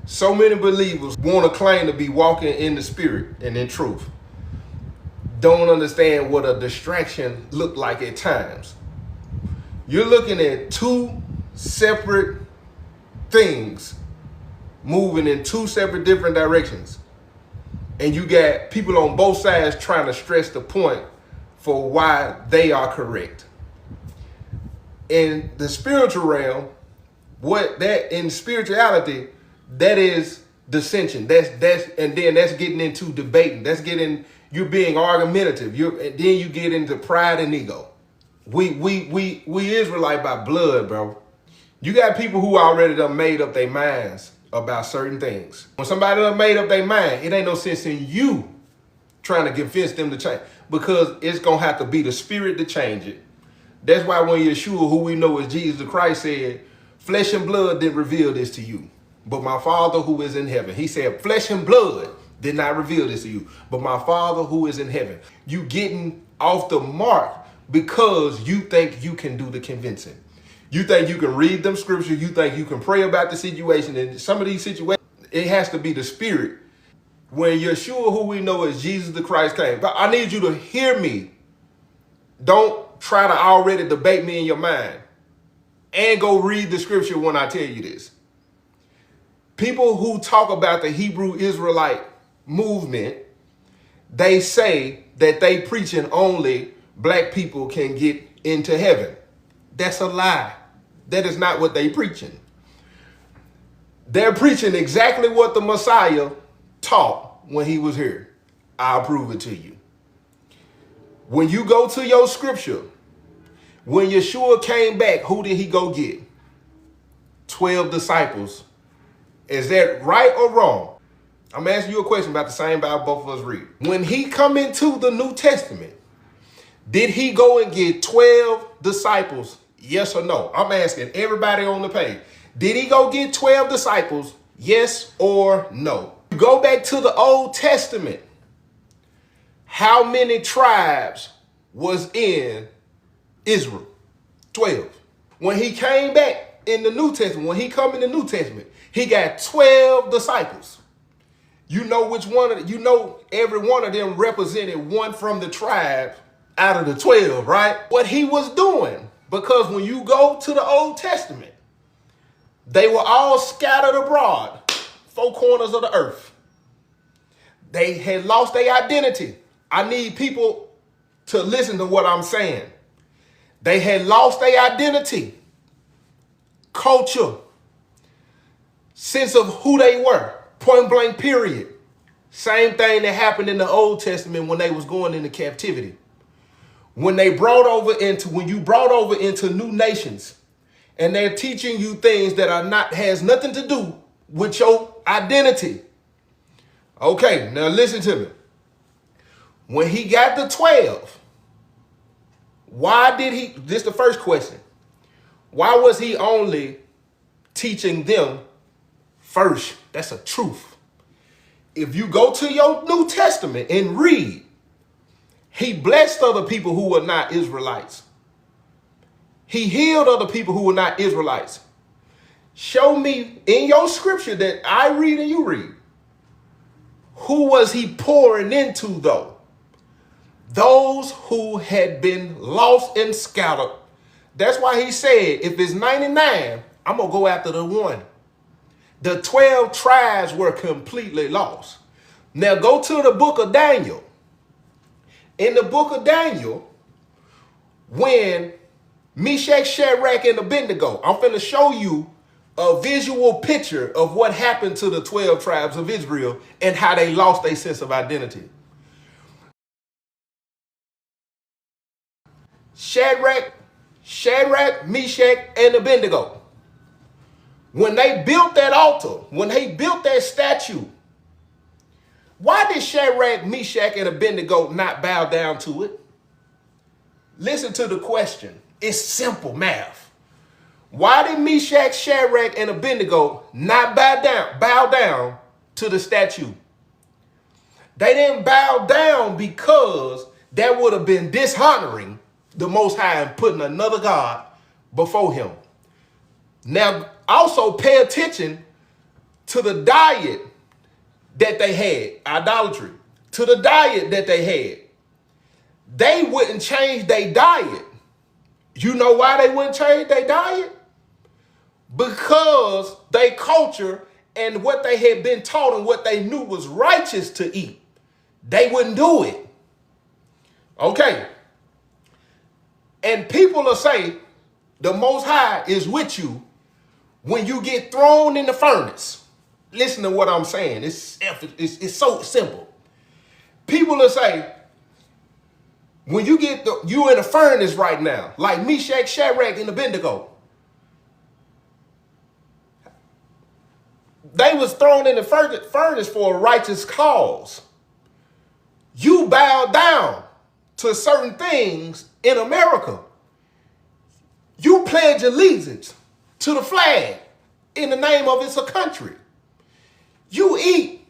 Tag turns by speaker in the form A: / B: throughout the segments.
A: So many believers want to claim to be walking in the spirit and in truth. Don't understand what a distraction look like at times. You're looking at two separate things moving in two separate different directions. And you got people on both sides trying to stress the point for why they are correct. In the spiritual realm, in spirituality, that is dissension. That's and then that's getting into debating. That's getting you being argumentative. And then you get into pride and ego. We Israelite by blood, bro. You got people who already done made up their minds about certain things. When somebody done made up their mind, it ain't no sense in you trying to convince them to change, because it's gonna have to be the spirit to change it. That's why when Yeshua, who we know as Jesus Christ, said, flesh and blood didn't reveal this to you, but my Father who is in heaven. He said, flesh and blood did not reveal this to you, but my Father who is in heaven. You getting off the mark because you think you can do the convincing. You think you can read them scriptures. You think you can pray about the situation. And some of these situations, it has to be the spirit. When Yeshua, who we know as Jesus the Christ, came, but I need you to hear me. Don't try to already debate me in your mind, and go read the scripture when I tell you this. People who talk about the Hebrew Israelite movement, they say that they preaching only black people can get into heaven. That's a lie. That is not what they preaching. They're preaching exactly what the Messiah taught when he was here. I'll prove it to you. When you go to your scripture, when Yeshua came back, who did he go get? 12 disciples. Is that right or wrong? I'm asking you a question about the same Bible both of us read. When he come into the New Testament, did he go and get 12 disciples? Yes or no? I'm asking everybody on the page. Did he go get 12 disciples? Yes or no? Go back to the Old Testament. How many tribes was in Israel? 12. When he came back in the New Testament, when he come in the New Testament, he got 12 disciples. You know which one you know every one of them represented one from the tribe out of the 12, right? What he was doing, because when you go to the Old Testament, they were all scattered abroad, four corners of the earth. They had lost their identity. I need people to listen to what I'm saying. They had lost their identity, culture, sense of who they were, point blank period. Same thing that happened in the Old Testament when they was going into captivity. When you brought over into new nations, and they're teaching you things that has nothing to do with your identity. Okay, now listen to me. When he got the 12, this is the first question. Why was he only teaching them first? That's a truth. If you go to your New Testament and read, he blessed other people who were not Israelites. He healed other people who were not Israelites. Show me in your scripture that I read and you read. Who was he pouring into though? Those who had been lost and scattered. That's why he said, if it's 99, I'm going to go after the one. The 12 tribes were completely lost. Now go to the book of Daniel. In the book of Daniel, when Meshach, Shadrach, and Abednego, I'm finna show you a visual picture of what happened to the 12 tribes of Israel and how they lost their sense of identity. Shadrach, Meshach, and Abednego. When they built that altar, when they built that statue, why did Shadrach, Meshach, and Abednego not bow down to it? Listen to the question. It's simple math. Why did Meshach, Shadrach, and Abednego not bow down to the statue? They didn't bow down because that would have been dishonoring the Most High and putting another God before him. Now, also pay attention to the diet that they had, idolatry, to the diet that they had, they wouldn't change their diet. You know why they wouldn't change their diet? Because their culture and what they had been taught and what they knew was righteous to eat, they wouldn't do it. Okay. And people will say the Most High is with you when you get thrown in the furnace. Listen to what I'm saying. It's so simple. People will say, when you you in a furnace right now, like Meshach, Shadrach, and Abednego. They was thrown in the furnace for a righteous cause. You bow down to certain things in America. You pledge allegiance to the flag in the name of it's a country. You eat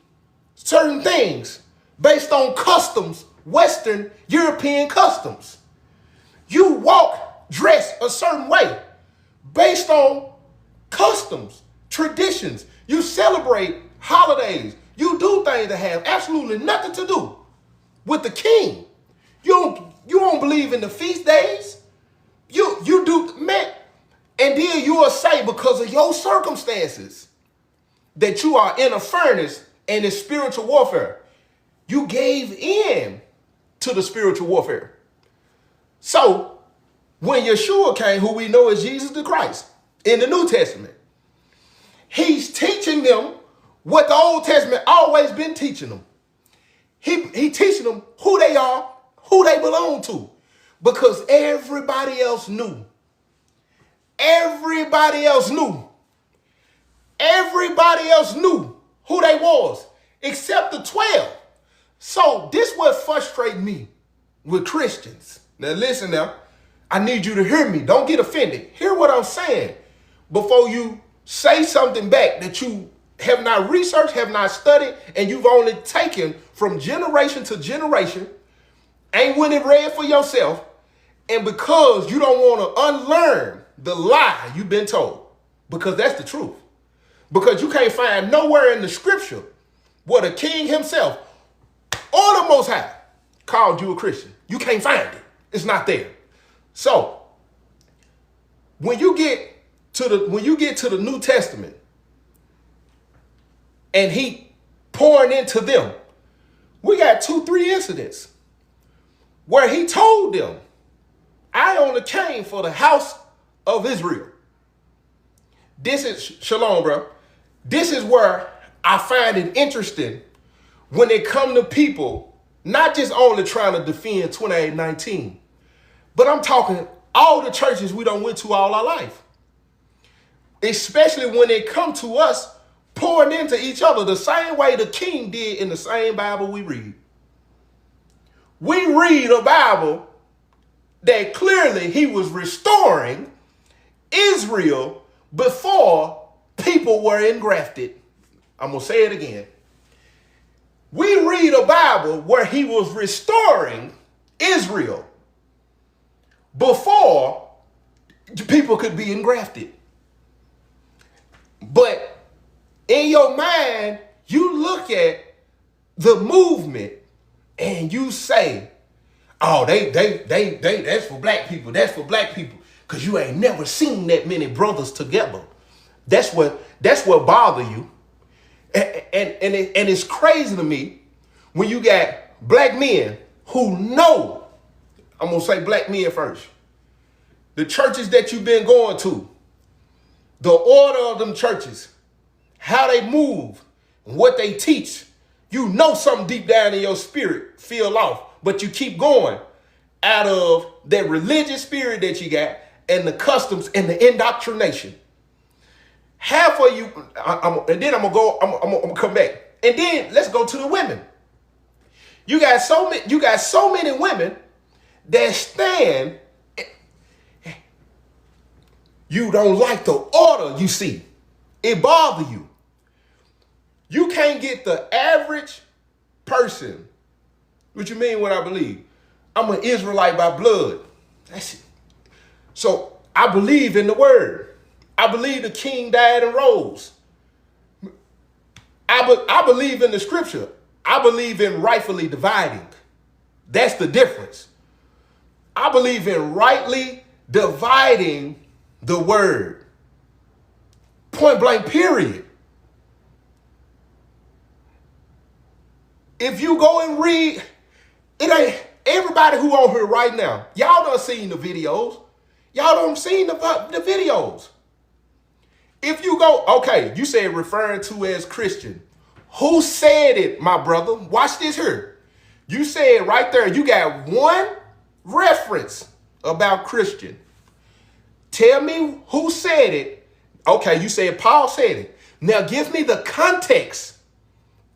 A: certain things based on customs, Western European customs. You walk, dress a certain way based on customs, traditions. You celebrate holidays. You do things that have absolutely nothing to do with the king. You don't believe in the feast days. You do, man. And then you will say, because of your circumstances, that you are in a furnace and it's spiritual warfare. You gave in to the spiritual warfare. So when Yeshua came, who we know as Jesus the Christ, in the New Testament, he's teaching them what the Old Testament always been teaching them. He teaching them who they are, who they belong to, because everybody else knew. Everybody else knew. Everybody else knew who they was, except the 12. So this what frustrates me with Christians. Now listen now, I need you to hear me. Don't get offended. Hear what I'm saying before you say something back that you have not researched, have not studied, and you've only taken from generation to generation, ain't went and read for yourself, and because you don't want to unlearn the lie you've been told, because that's the truth. Because you can't find nowhere in the scripture where the king himself or the Most High called you a Christian. You can't find it. It's not there. So when you get to the New Testament and he pouring into them, we got 2-3 incidents where he told them, I only came for the house of Israel. This is, shalom, bro. This is where I find it interesting when it come to people, not just only trying to defend 2819, but I'm talking all the churches we done went to all our life. Especially when it come to us pouring into each other the same way the king did in the same Bible we read. We read a Bible that clearly he was restoring Israel before people were engrafted. I'm going to say it again. We read a Bible where he was restoring Israel before people could be engrafted. But in your mind, you look at the movement and you say, oh, they that's for black people. That's for black people. Because you ain't never seen that many brothers together. That's what bother you. And it's crazy to me when you got black men who know, I'm going to say black men first, the churches that you've been going to, the order of them churches, how they move, what they teach, you know something deep down in your spirit feel off, but you keep going out of that religious spirit that you got and the customs and the indoctrination. Half of you, and then I'm gonna come back, and then let's go to the women. You got so many women that stand. You don't like the order you see. It bothers you. You can't get the average person. What you mean what I believe? I'm an Israelite by blood. That's it. So I believe in the word. I believe the king died and rose. I believe in the scripture. I believe in rightfully dividing. That's the difference. I believe in rightly dividing the word. Point blank, period. If you go and read, it ain't everybody who on here right now. Y'all done seen the videos. Y'all done seen the videos. If you go, okay, you said referring to as Christian. Who said it, my brother? Watch this here. You said right there, you got one reference about Christian. Tell me who said it. Okay, you said Paul said it. Now give me the context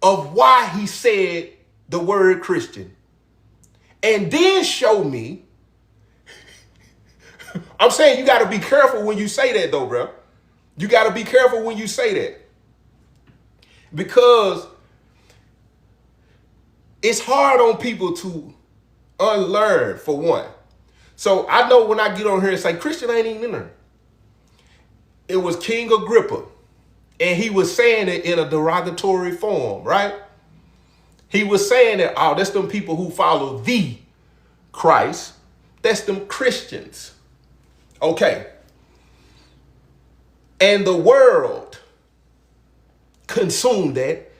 A: of why he said the word Christian. And then show me. I'm saying you got to be careful when you say that though, bro. You got to be careful when you say that. Because it's hard on people to unlearn, for one. So I know when I get on here and say, Christian ain't even in there. It was King Agrippa. And he was saying it in a derogatory form, right? He was saying that, oh, that's them people who follow the Christ. That's them Christians. Okay. And the world consumed that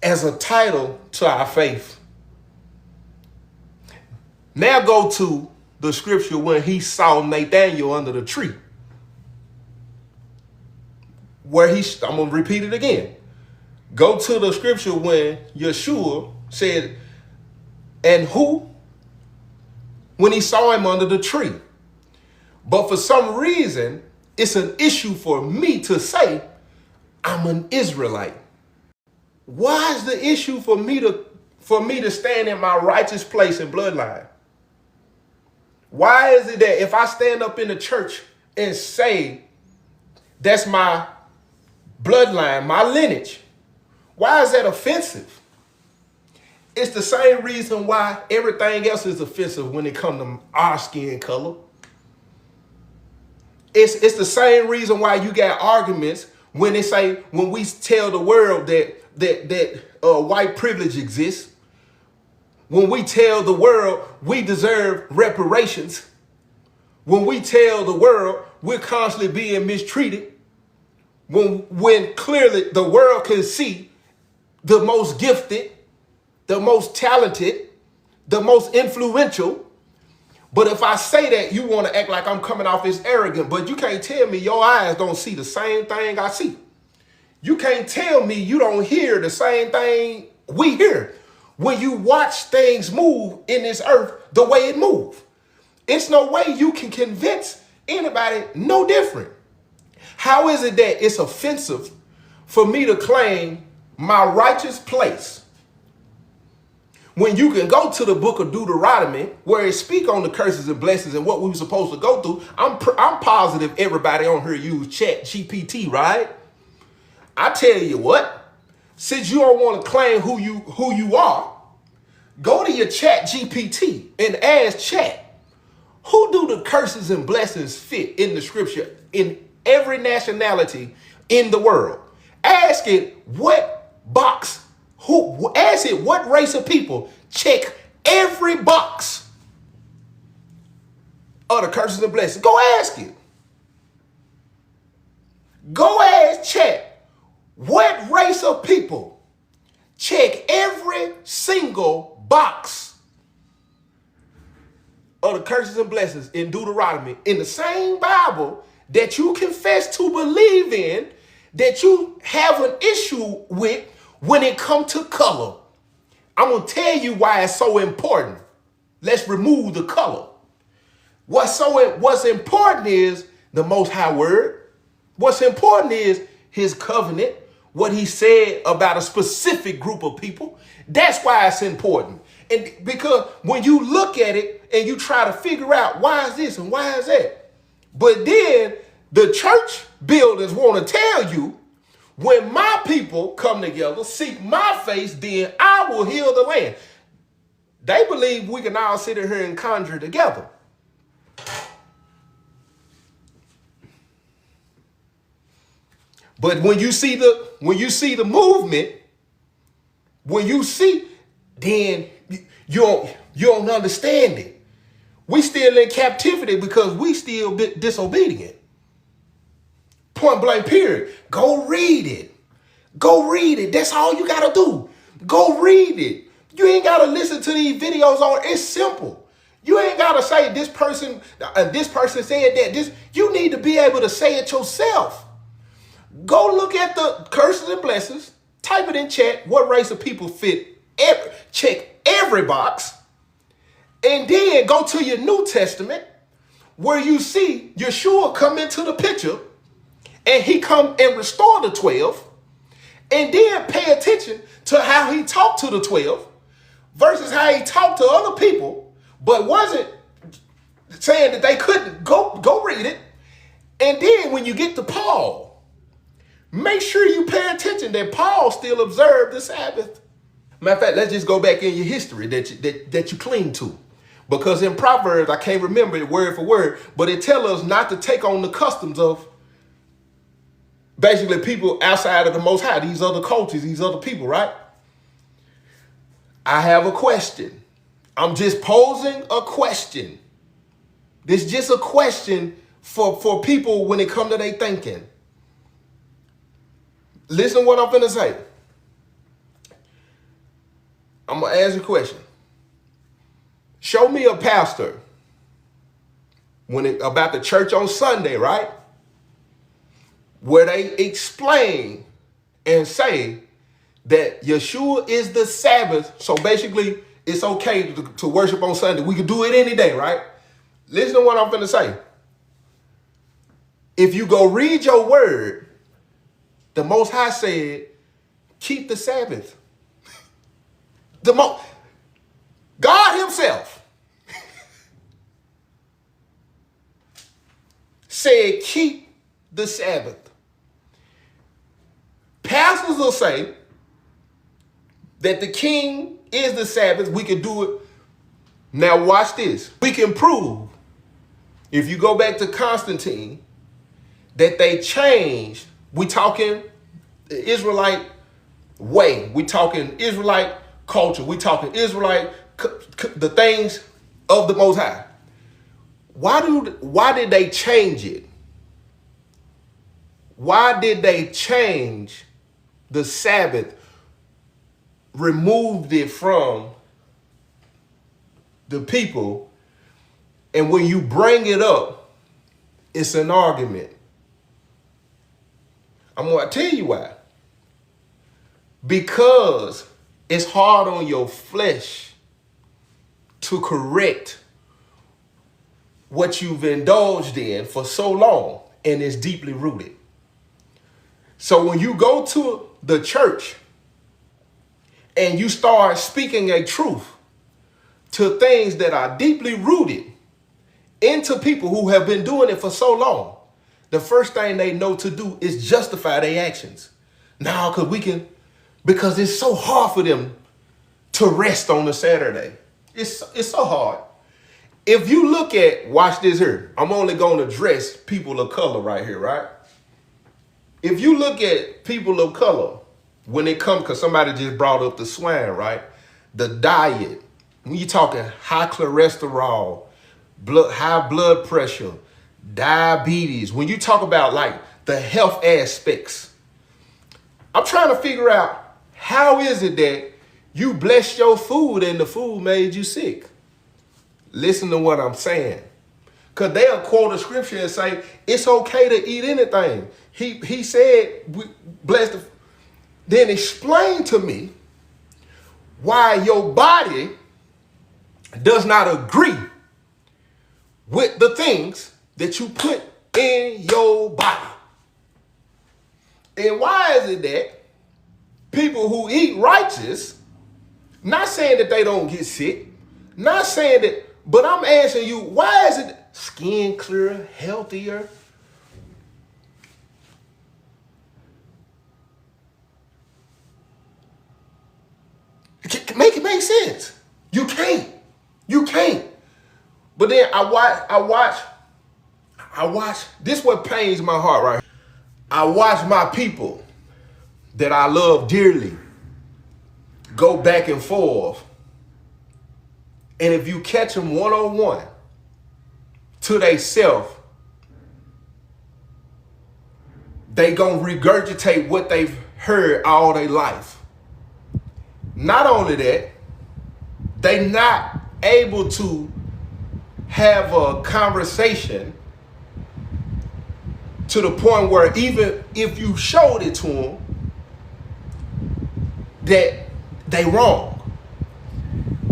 A: as a title to our faith. Now go to the scripture when he saw Nathanael under the tree. Where I'm going to repeat it again. Go to the scripture when Yeshua said, and who? When he saw him under the tree. But for some reason, it's an issue for me to say I'm an Israelite. Why is the issue for me to stand in my righteous place and bloodline? Why is it that if I stand up in the church and say that's my bloodline, my lineage, why is that offensive? It's the same reason why everything else is offensive when it comes to our skin color. It's the same reason why you got arguments when we tell the world that white privilege exists. When we tell the world we deserve reparations. When we tell the world we're constantly being mistreated. When clearly the world can see the most gifted, the most talented, the most influential. But if I say that, you want to act like I'm coming off as arrogant, but you can't tell me your eyes don't see the same thing I see. You can't tell me you don't hear the same thing we hear when you watch things move in this earth the way it moves. It's no way you can convince anybody no different. How is it that it's offensive for me to claim my righteous place when you can go to the book of Deuteronomy where it speaks on the curses and blessings and what we were supposed to go through? I'm positive everybody on here use Chat GPT, right? I tell you what, since you don't want to claim who you are, go to your Chat GPT and ask Chat, who do the curses and blessings fit in the scripture in every nationality in the world? Ask it what box, ask it what race of people check every box of the curses and blessings. Go ask it. Go ask Chat what race of people check every single box of the curses and blessings in Deuteronomy in the same Bible that you confess to believe in, that you have an issue with when it comes to color. I'm going to tell you why it's so important. Let's remove the color. What's important is the Most High Word. What's important is his covenant, what he said about a specific group of people. That's why it's important. And because when you look at it and you try to figure out why is this and why is that, but then the church builders want to tell you, when my people come together, seek my face, then I will heal the land. They believe we can all sit in here and conjure together. But when you see the movement When you see, then you don't understand it. We still in captivity because we still bit disobedient. Point blank period. Go read it. Go read it. That's all you gotta do. Go read it. You ain't gotta listen to these videos on. It's simple. You ain't gotta say this person said that. You need to be able to say it yourself. Go look at the curses and blessings. Type it in chat. What race of people fit? Check every box. And then go to your New Testament where you see Yeshua come into the picture and he come and restore the 12. And then pay attention to how he talked to the 12 versus how he talked to other people, but wasn't saying that they couldn't. Go read it. And then when you get to Paul, make sure you pay attention that Paul still observed the Sabbath. Matter of fact, let's just go back in your history that you cling to. Because in Proverbs, I can't remember it word for word, but it tells us not to take on the customs of basically people outside of the Most High, these other cultures, these other people, right? I have a question. I'm just posing a question. This is just a question for people when it comes to their thinking. Listen to what I'm finna say. I'm gonna ask you a question. Show me a pastor about the church on Sunday, right? Where they explain and say that Yeshua is the Sabbath. So basically, it's okay to worship on Sunday. We can do it any day, right? Listen to what I'm finna say. If you go read your word, the Most High said, keep the Sabbath. God himself said, keep the Sabbath. Pastors will say that the king is the Sabbath. We can do it. Now watch this. We can prove, if you go back to Constantine, that they changed. We talking the Israelite way. We talking Israelite culture. We talking Israelite, the things of the Most High. Why did they change it? Why did they change the Sabbath, removed it from the people, and when you bring it up, it's an argument? I'm going to tell you why. Because it's hard on your flesh to correct what you've indulged in for so long, and it's deeply rooted. So when you go to the church and you start speaking a truth to things that are deeply rooted into people who have been doing it for so long, the first thing they know to do is justify their actions. Now, because it's so hard for them to rest on a Saturday. It's so hard. If you look at, watch this here. I'm only going to address people of color right here, right? If you look at people of color, when it comes, because somebody just brought up the swine, right? The diet, when you're talking high cholesterol, high blood pressure, diabetes, when you talk about like the health aspects, I'm trying to figure out, how is it that you blessed your food and the food made you sick? Listen to what I'm saying. Because they'll quote a scripture and say, it's okay to eat anything. He said, we bless the. Then explain to me why your body does not agree with the things that you put in your body. And why is it that people who eat righteous, not saying that they don't get sick, not saying that, but I'm asking you, why is it skin clearer, healthier? Make it make sense. You can't. But then I watch, this what pains my heart, right? I watch my people that I love dearly go back and forth. And if you catch them one-on-one to they self, they gonna regurgitate what they've heard all their life. Not only that, they not able to have a conversation to the point where even if you showed it to them, that they wrong.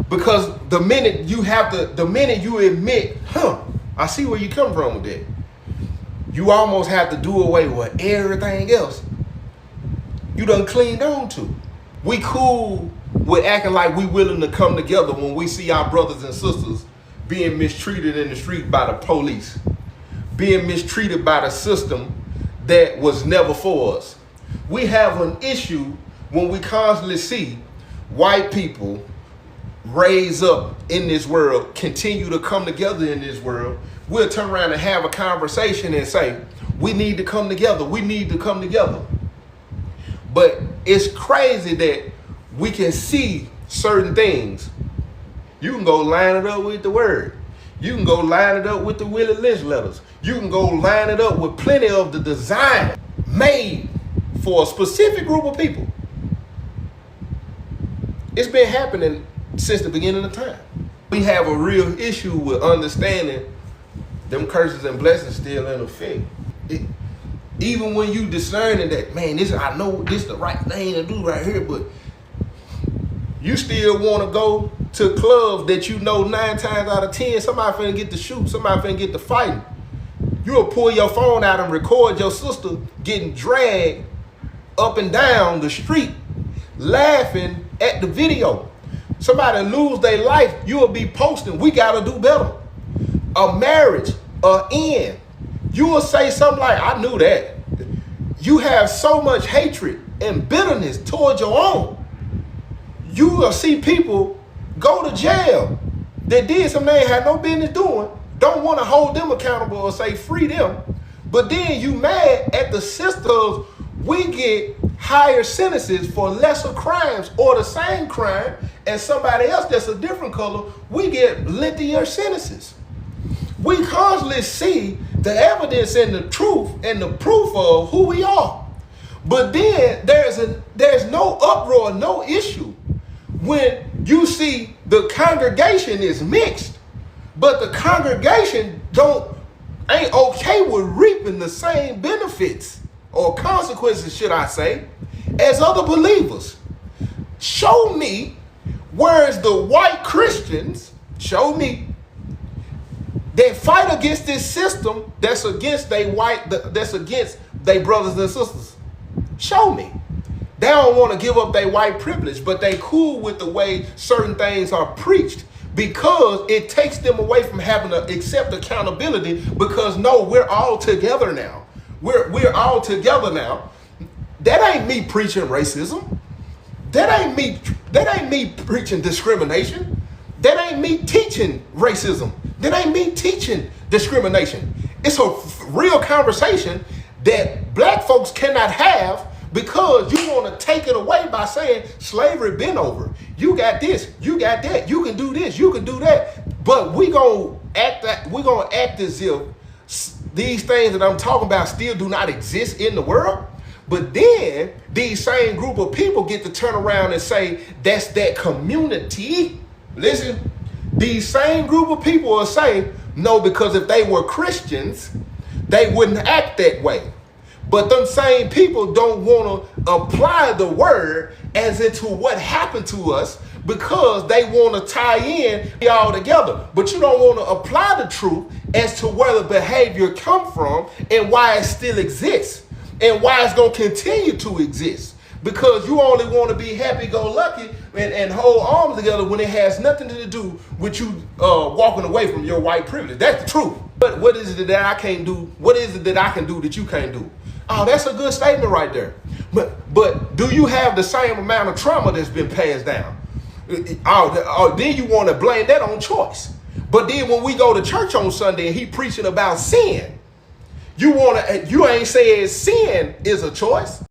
A: Because the minute you admit, I see where you come from with that, you almost have to do away with everything else you done cleaned on to. We cool with acting like we willing to come together when we see our brothers and sisters being mistreated in the street by the police, being mistreated by the system that was never for us. We have an issue when we constantly see white people raise up in this world, continue to come together in this world. We'll turn around and have a conversation and say, we need to come together. We need to come together. But it's crazy that we can see certain things. You can go line it up with the word. You can go line it up with the Willie Lynch letters. You can go line it up with plenty of the design made for a specific group of people. It's been happening since the beginning of time. We have a real issue with understanding them curses and blessings still in effect. Even when you discerning that, man, I know this is the right thing to do right here, but you still want to go to clubs that you know 9 times out of 10 somebody finna get to shoot, somebody finna get to fighting. You'll pull your phone out and record your sister getting dragged up and down the street, laughing at the video. Somebody lose their life, you'll be posting, we gotta do better. A marriage, end. You will say something like, I knew that. You have so much hatred and bitterness towards your own. You will see people go to jail that did something they had no business doing, don't want to hold them accountable or say free them, but then you mad at the sisters. We get higher sentences for lesser crimes or the same crime, and somebody else that's a different color, we get lengthier sentences. We constantly see the evidence and the truth and the proof of who we are. But then there's no uproar, no issue when you see the congregation is mixed, but the congregation ain't okay with reaping the same benefits or consequences, should I say, as other believers. Show me where's the white Christians, show me, that fight against this system that's against their brothers and sisters. Show me. They don't want to give up their white privilege, but they cool with the way certain things are preached because it takes them away from having to accept accountability because no, we're all together now. We're all together now. That ain't me preaching racism. That ain't me preaching discrimination. That ain't me teaching racism. That ain't me teaching discrimination. It's a real conversation that black folks cannot have because you want to take it away by saying slavery been over. You got this, you got that, you can do this, you can do that. But we're gonna act as if these things that I'm talking about still do not exist in the world. But then these same group of people get to turn around and say that's that community. Listen, these same group of people will say, no, because if they were Christians, they wouldn't act that way. But them same people don't want to apply the word as into what happened to us because they want to tie in all together. But you don't want to apply the truth as to where the behavior come from and why it still exists and why it's going to continue to exist. Because you only want to be happy-go-lucky and hold arms together when it has nothing to do with you walking away from your white privilege. That's the truth. But what is it that I can't do? What is it that I can do that you can't do? Oh, that's a good statement right there. But do you have the same amount of trauma that's been passed down? Then you want to blame that on choice. But then when we go to church on Sunday and he preaching about sin, you ain't saying sin is a choice.